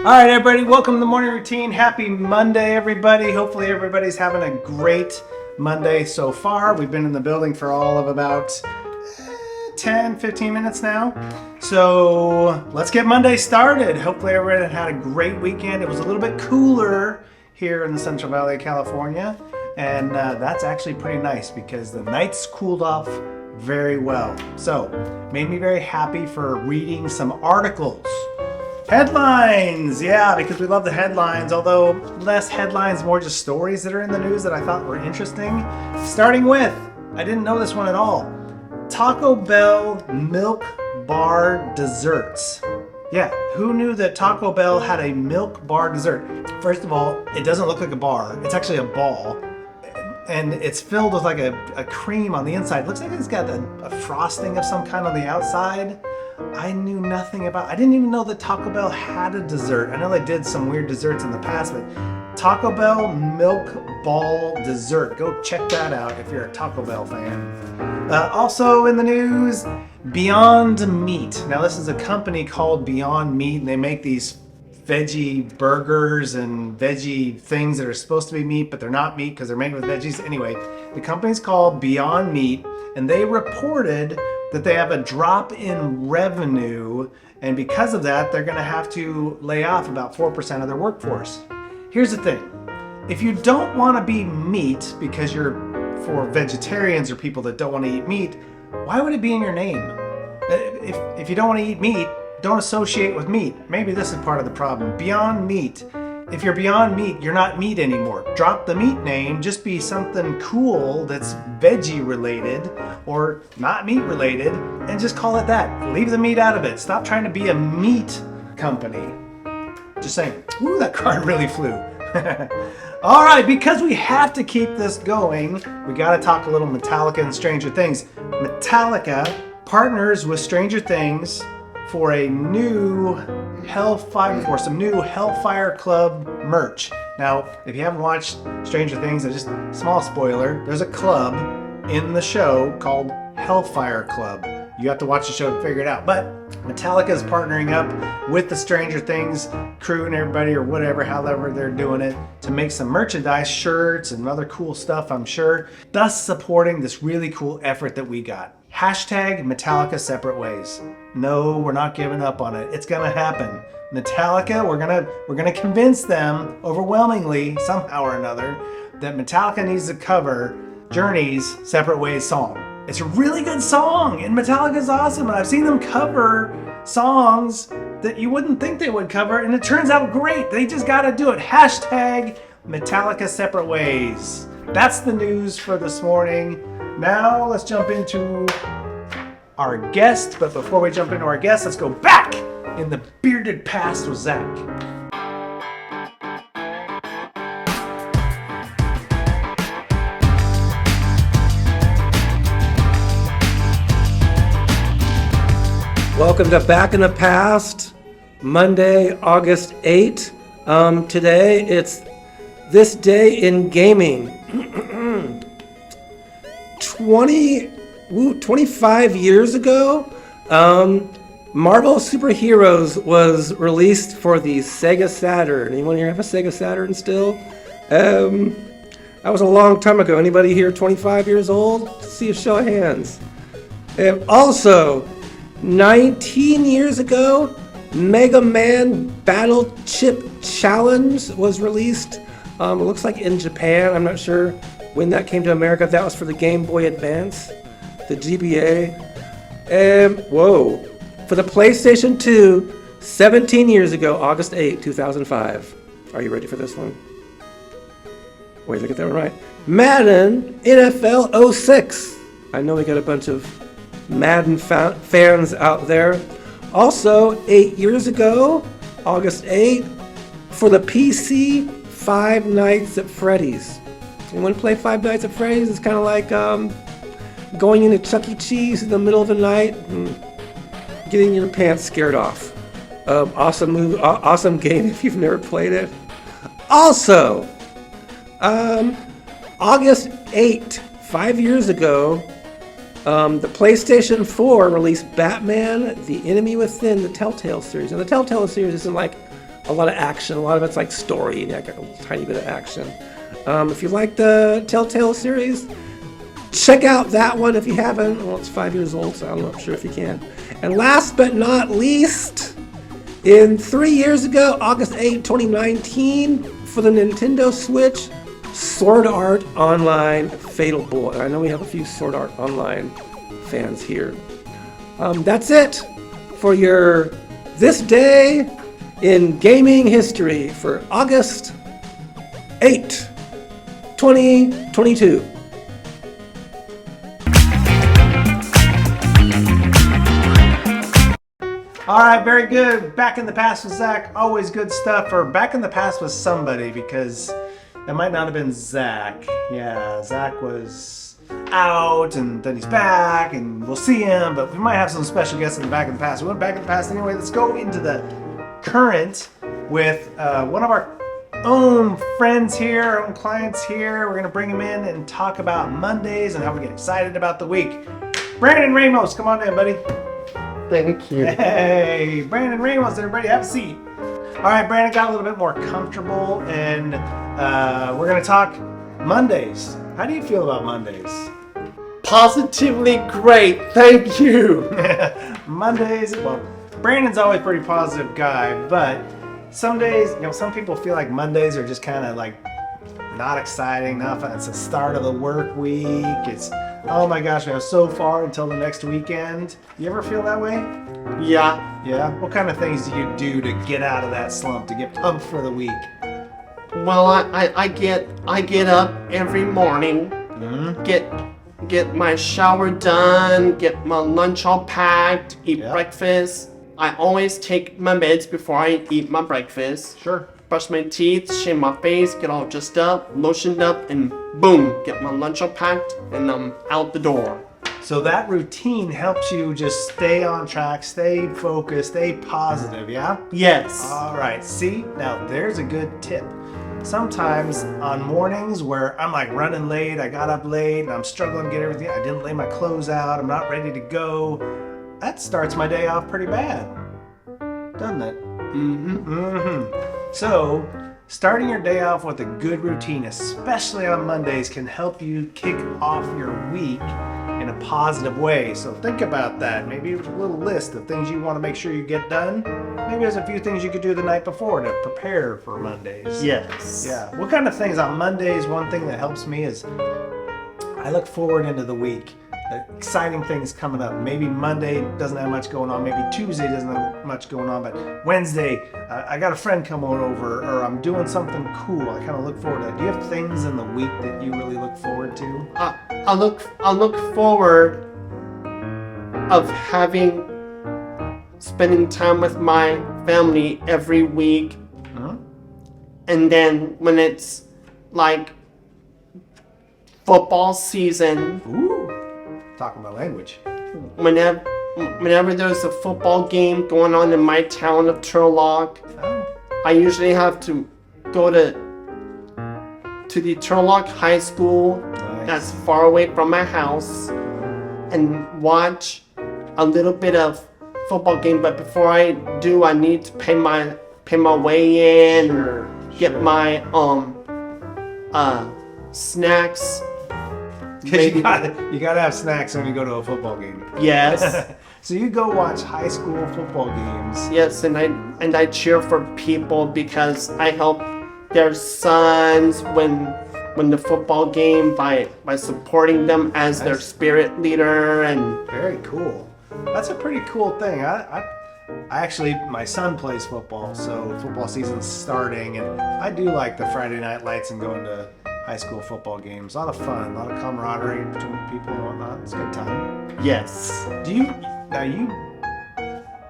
All right, everybody, welcome to the morning routine. Happy Monday, everybody. Hopefully everybody's having a great Monday so far. We've been in the building for all of about 10, 15 minutes now. So let's get Monday started. Hopefully everybody had a great weekend. It was a little bit cooler here in the Central Valley of California. And that's actually pretty nice because the nights cooled off very well. So made me very happy for reading some articles. Headlines, yeah, because we love the headlines, although less headlines, more just stories that are in the news that I thought were interesting. Starting with, I didn't know this one at all, Taco Bell milk bar desserts. Yeah, who knew that Taco Bell had a milk bar dessert? First of all, it doesn't look like a bar, it's actually a ball. And it's filled with like a cream on the inside. It looks like it's got a frosting of some kind on the outside. I knew nothing about, I didn't even know that Taco Bell had a dessert. I know they did some weird desserts in the past, but Taco Bell milk ball dessert. Go check that out if you're a Taco Bell fan. Also in the news, Beyond Meat. Now this is a company called Beyond Meat, and they make these veggie burgers and veggie things that are supposed to be meat, but they're not meat because they're made with veggies. Anyway, the company's called Beyond Meat, and they reported that they have a drop in revenue, and because of that, they're gonna have to lay off about 4% of their workforce. Here's the thing, if you don't wanna be meat because you're for vegetarians or people that don't wanna eat meat, why would it be in your name? If you don't wanna eat meat, don't associate with meat. Maybe this is part of the problem. Beyond Meat. If you're Beyond Meat, you're not meat anymore. Drop the meat name, just be something cool that's veggie related or not meat related, and just call it that. Leave the meat out of it. Stop trying to be a meat company. Just saying. Ooh, that card really flew. All right, because we have to keep this going, we gotta talk a little Metallica and Stranger Things. Metallica partners with Stranger Things for a new some new Hellfire Club merch. Now, if you haven't watched Stranger Things, just a small spoiler, there's a club in the show called Hellfire Club. You have to watch the show to figure it out. But Metallica is partnering up with the Stranger Things crew and everybody, or whatever, however they're doing it, to make some merchandise, shirts and other cool stuff, I'm sure, thus supporting this really cool effort that we got. Hashtag Metallica Separate Ways. No, we're not giving up on it. It's gonna happen. Metallica, we're gonna convince them overwhelmingly, somehow or another, that Metallica needs to cover Journey's Separate Ways song. It's a really good song, and Metallica's awesome, and I've seen them cover songs that you wouldn't think they would cover, and it turns out great. They just gotta do it. Hashtag Metallica Separate Ways. That's the news for this morning. Now let's jump into our guest, but before we jump into our guest, let's go back in the bearded past with Zach. Welcome to Back in the Past, Monday, August 8th. Today, it's this day in gaming. 25 years ago, Marvel Superheroes was released for the Sega Saturn. Anyone here have a Sega Saturn still? That was a long time ago. Anybody here 25 years old? Let's see a show of hands. Also, 19 years ago, Mega Man Battle Chip Challenge was released. It looks like in Japan. I'm not sure when that came to America. That was for the Game Boy Advance, the GBA. Whoa. For the PlayStation 2, 17 years ago, August 8, 2005. Are you ready for this one? Wait, did I get that one right? Madden NFL 06. I know we got a bunch of Madden fans out there. Also, 8 years ago, August 8, for the PC, Five Nights at Freddy's. Anyone play Five Nights at Freddy's? It's kind of like going into Chuck E. Cheese in the middle of the night and getting your pants scared off. Awesome movie, awesome game if you've never played it. Also, August 8, 5 years ago, the PlayStation 4 released Batman, The Enemy Within, the Telltale series. Now, the Telltale series isn't like a lot of action. A lot of it's like story, and like a tiny bit of action. If you like the Telltale series, check out that one if you haven't. Well, it's 5 years old, so I'm not sure if you can. And last but not least, 3 years ago, August 8, 2019, for the Nintendo Switch, Sword Art Online Fatal Bullet. I know we have a few Sword Art Online fans here. That's it for your This Day in Gaming History for August 8, 2022. All right, very good. Back in the past with Zach, always good stuff. Or back in the past with somebody, because it might not have been Zach. Yeah, Zach was out and then he's back and we'll see him, but we might have some special guests in the back in the past. We went back in the past anyway. Let's go into the current with one of our own friends here, our own clients here. We're going to bring him in and talk about Mondays and how we get excited about the week. Brandon Ramos, come on in, buddy. Thank you. Hey, Brandon Ramos, everybody, have a seat. All right, Brandon got a little bit more comfortable, and we're going to talk Mondays. How do you feel about Mondays? Positively great. Thank you. Mondays, well, Brandon's always a pretty positive guy, but some days, some people feel like Mondays are just kind of like not exciting, not fun. It's the start of the work week. It's, oh my gosh, we have so far until the next weekend. You ever feel that way? Yeah. Yeah? What kind of things do you do to get out of that slump, to get pumped for the week? Well, I get up every morning, get my shower done, get my lunch all packed, eat breakfast. I always take my meds before I eat my breakfast. Sure. Brush my teeth, shave my face, get all dressed up, lotioned up, and boom, get my lunch all packed, and I'm out the door. So that routine helps you just stay on track, stay focused, stay positive, yeah? Yes. All right, see? Now there's a good tip. Sometimes on mornings where I'm like running late, I got up late, and I'm struggling to get everything, I didn't lay my clothes out, I'm not ready to go, that starts my day off pretty bad, doesn't it? So, starting your day off with a good routine, especially on Mondays, can help you kick off your week in a positive way. So think about that. Maybe a little list of things you want to make sure you get done. Maybe there's a few things you could do the night before to prepare for Mondays. Yes. Yeah. What kind of things on Mondays? One thing that helps me is I look forward into the week. Exciting things coming up. Maybe Monday doesn't have much going on. Maybe Tuesday doesn't have much going on. But Wednesday, I got a friend coming over, or I'm doing something cool. I kind of look forward to it. Do you have things in the week that you really look forward to? I look forward of spending time with my family every week, and then when it's like football season. Ooh. Talking my language. Whenever there's a football game going on in my town of Turlock, I usually have to go to the Turlock High School, that's far away from my house, and watch a little bit of football game. But before I do, I need to pay my way in, get my snacks. Because you gotta have snacks when you go to a football game. Yes. So you go watch high school football games. Yes, and I cheer for people because I help their sons win the football game by supporting them as their spirit leader. And very cool. That's a pretty cool thing. I actually, my son plays football, so football season's starting, and I do like the Friday night lights and going to high school football games. A lot of fun, a lot of camaraderie between people and whatnot. It's a good time. Yes. You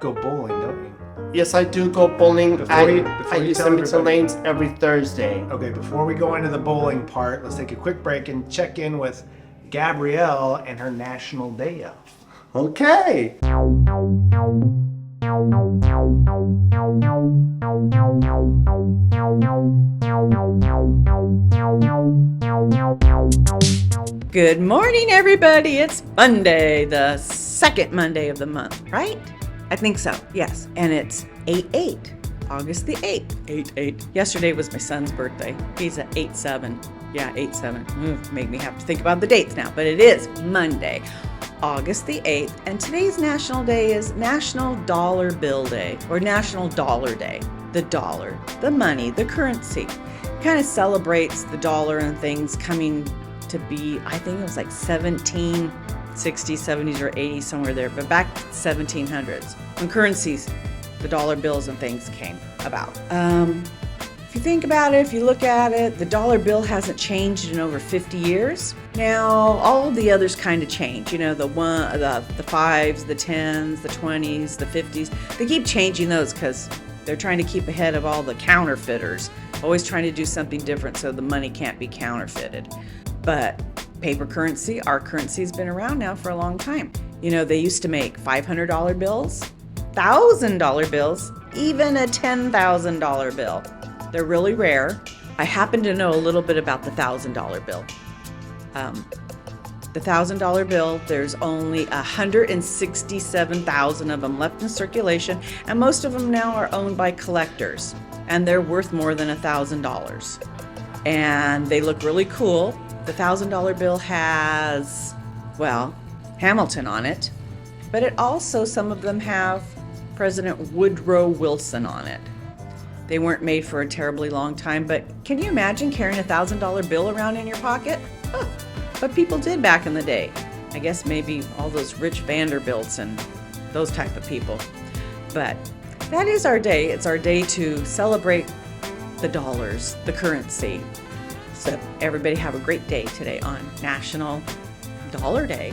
go bowling, don't you? Yes, I do go bowling at you Yosemite Lanes every Thursday. Okay, before we go into the bowling part, let's take a quick break and check in with Gabrielle and her National Day off. Okay. Good morning, everybody. It's Monday, the second Monday of the month, right? I think so, yes. And it's 8/8. August the 8th. 8-8. Yesterday was my son's birthday. He's at 8-7. Yeah, 8-7. Make me have to think about the dates now, but it is Monday, August the 8th, and today's national day is National Dollar Bill Day, or National Dollar Day. The dollar, the money, the currency. Kind of celebrates the dollar and things coming to be, I think it was like 1760s, 70s, or 80s, somewhere there, but back 1700s, when currencies, the dollar bills and things came about. If you think about it, if you look at it, the dollar bill hasn't changed in over 50 years. Now, all of the others kind of change. You know, the 5s, the 10s, the 20s, the 50s. They keep changing those because they're trying to keep ahead of all the counterfeiters. Always trying to do something different so the money can't be counterfeited. But paper currency, our currency, has been around now for a long time. You know, they used to make $500 bills, $1,000 bills, even a $10,000 bill. They're really rare. I happen to know a little bit about the $1,000 bill. The $1,000 bill, there's only 167,000 of them left in circulation, and most of them now are owned by collectors, and they're worth more than $1,000. And they look really cool. The $1,000 bill has, well, Hamilton on it, but it also, some of them have President Woodrow Wilson on it. They weren't made for a terribly long time, but can you imagine carrying a $1,000 bill around in your pocket? Huh. But people did back in the day. I guess maybe all those rich Vanderbilts and those type of people. But that is our day. It's our day to celebrate the dollars, the currency. So everybody have a great day today on National Dollar Day.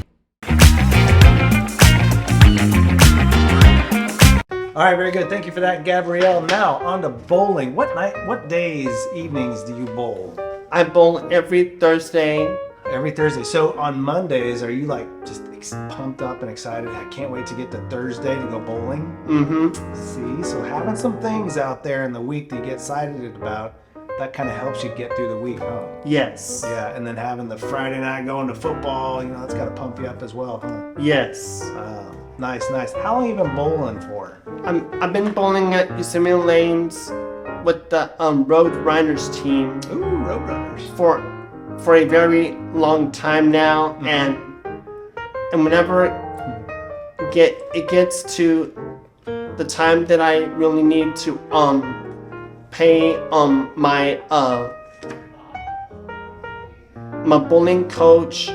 All right, very good. Thank you for that, Gabrielle. Now, on to bowling. What days, evenings do you bowl? I bowl every Thursday. Every Thursday. So on Mondays, are you like just pumped up and excited? I can't wait to get to Thursday to go bowling. Mm-hmm. See, so having some things out there in the week that you get excited about, that kind of helps you get through the week, huh? Yes. Yeah, and then having the Friday night going to football, you know, that's got to pump you up as well, huh? Yes. Nice. How long have you been bowling for? I've been bowling at Yosemite Lanes with the Road Runners team. Ooh, Road Runners. For a very long time now, and whenever it gets to the time that I really need to pay my bowling coach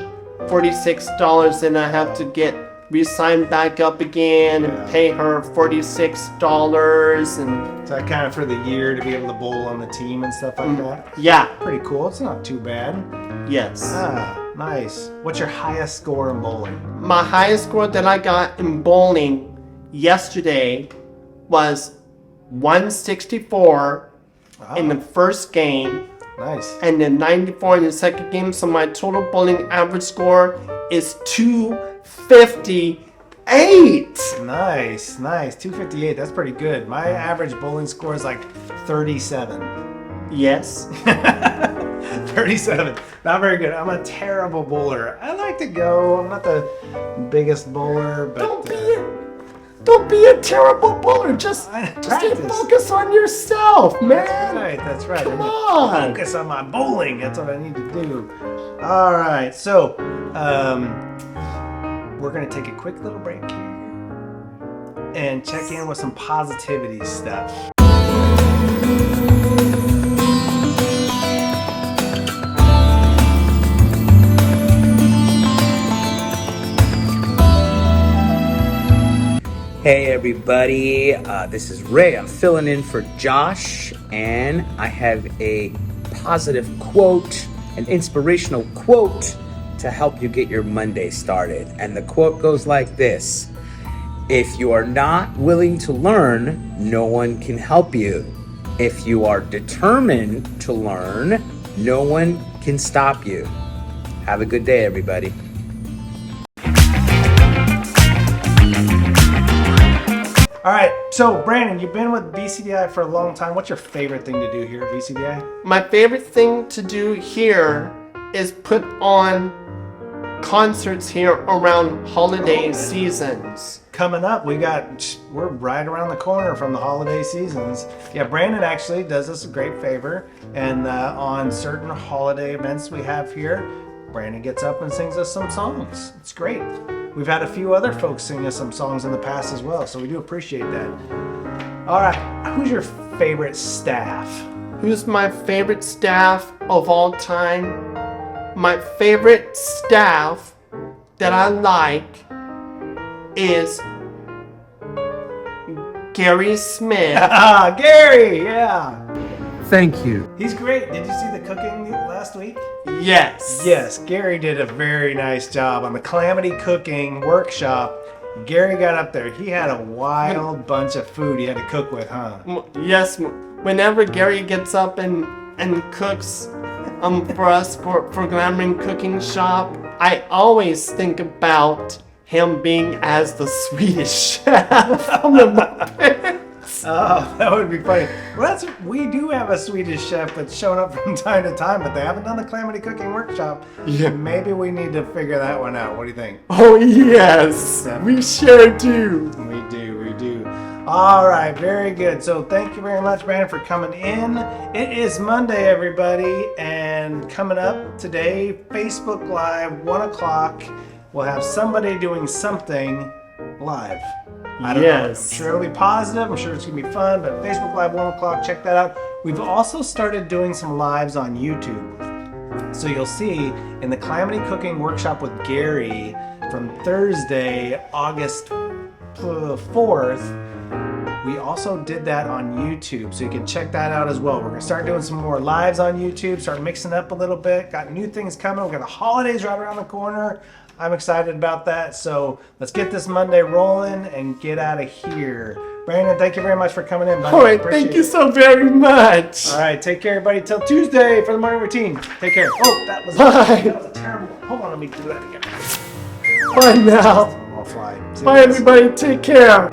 $46, and I have to get re-signed back up again and pay her $46, and Is that kind of for the year to be able to bowl on the team and stuff like that? yeah. Pretty cool. It's not too bad. Yes. Nice. What's your highest score in bowling? My highest score that I got in bowling yesterday was 164 in the first game, Nice. and then 94 in the second game. So my total bowling average score is 258. Nice. 258. That's pretty good. My average bowling score is like 37. Yes. 37. Not very good. I'm a terrible bowler. I like to go. I'm not the biggest bowler, but Don't be a terrible bowler. Just practice. focus on yourself, man. That's right. Come I need to on. focus on my bowling. That's what I need to do. All right. So, we're going to take a quick little break here and check in with some positivity stuff. Hey everybody, this is Ray. I'm filling in for Josh, and I have a positive quote, an inspirational quote to help you get your Monday started. And the quote goes like this: if you are not willing to learn, no one can help you. If you are determined to learn, no one can stop you. Have a good day, everybody. All right, so Brandon, you've been with BCDI for a long time. What's your favorite thing to do here at BCDI? My favorite thing to do here is put on concerts here around holiday seasons. coming up, we're right around the corner from the holiday seasons. Yeah, Brandon actually does us a great favor, and on certain holiday events we have here, Brandon gets up and sings us some songs. It's great. We've had a few other folks sing us some songs in the past as well, so we do appreciate that. All right, who's your favorite staff? Who's my favorite staff of all time? My favorite staff that I like is Gary Smith. Ah, Gary, yeah. Thank you. He's great. Did you see the cooking last week? Yes. Yes, Gary did a very nice job on the Calamity Cooking Workshop. Gary got up there. He had a wild bunch of food he had to cook with, huh? Yes. Whenever Gary gets up and cooks for us for Glamour Cooking Shop, I always think about him being as the Swedish chef from the Muppets. Oh, that would be funny. Well, we do have a Swedish chef that's showing up from time to time, but they haven't done the Calamity Cooking Workshop. Yeah. Maybe we need to figure that one out. What do you think? Oh yes, we sure do. We do. All right, very good. So thank you very much, Brandon, for coming in. It is Monday, everybody, and coming up today, Facebook Live, 1 o'clock, we'll have somebody doing something live. I don't know. I'm sure it'll be positive. I'm sure it's going to be fun, but Facebook Live, 1 o'clock, check that out. We've also started doing some lives on YouTube. So you'll see in the Calamity Cooking Workshop with Gary from Thursday, August 4th, we also did that on YouTube, so you can check that out as well. We're going to start doing some more lives on YouTube, start mixing up a little bit. Got new things coming. We've got the holidays right around the corner. I'm excited about that. So let's get this Monday rolling and get out of here. Brandon, thank you very much for coming in, buddy. All right, thank you so very much. All right, take care, everybody. Till Tuesday for the morning routine. Take care. Oh, that was a terrible one. Hold on, let me do that again. Bye now. I'll fly. Bye, everybody. Take care.